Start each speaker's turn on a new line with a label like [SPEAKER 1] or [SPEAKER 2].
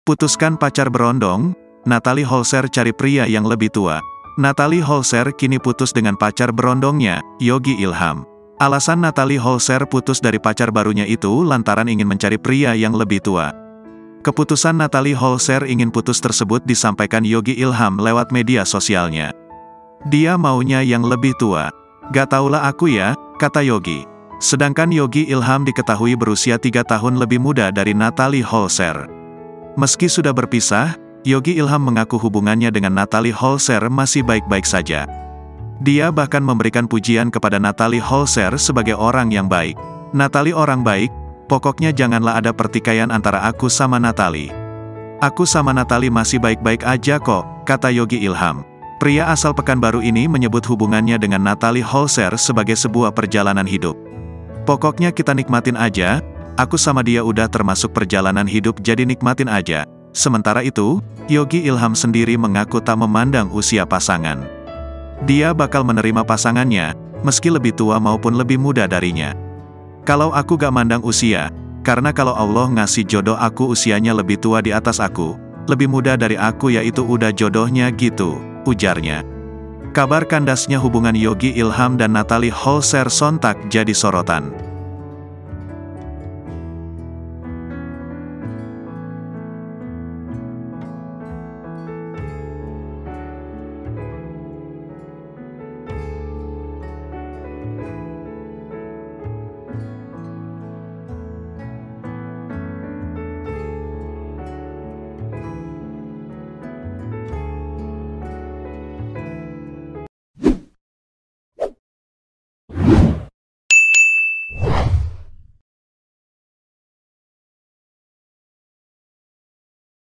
[SPEAKER 1] Putuskan pacar berondong, Natalie Holzer cari pria yang lebih tua. Natalie Holzer kini putus dengan pacar berondongnya, Yogi Ilham. Alasan Natalie Holzer putus dari pacar barunya itu lantaran ingin mencari pria yang lebih tua. Keputusan Natalie Holzer ingin putus tersebut disampaikan Yogi Ilham lewat media sosialnya. Dia maunya yang lebih tua. Gak taulah aku ya, kata Yogi. Sedangkan Yogi Ilham diketahui berusia 3 tahun lebih muda dari Natalie Holzer. Meski sudah berpisah, Yogi Ilham mengaku hubungannya dengan Natalie Holzer masih baik-baik saja. Dia bahkan memberikan pujian kepada Natalie Holzer sebagai orang yang baik. Natalie orang baik, pokoknya janganlah ada pertikaian antara aku sama Natalie. Aku sama Natalie masih baik-baik aja kok, kata Yogi Ilham. Pria asal Pekanbaru ini menyebut hubungannya dengan Natalie Holzer sebagai sebuah perjalanan hidup. Pokoknya kita nikmatin aja, aku sama dia udah termasuk perjalanan hidup jadi nikmatin aja. Sementara itu, Yogi Ilham sendiri mengaku tak memandang usia pasangan. Dia bakal menerima pasangannya, meski lebih tua maupun lebih muda darinya. Kalau aku gak mandang usia, karena kalau Allah ngasih jodoh aku usianya lebih tua di atas aku, lebih muda dari aku yaitu udah jodohnya gitu, ujarnya. Kabar kandasnya hubungan Yogi Ilham dan Natalie Holzer sontak jadi sorotan.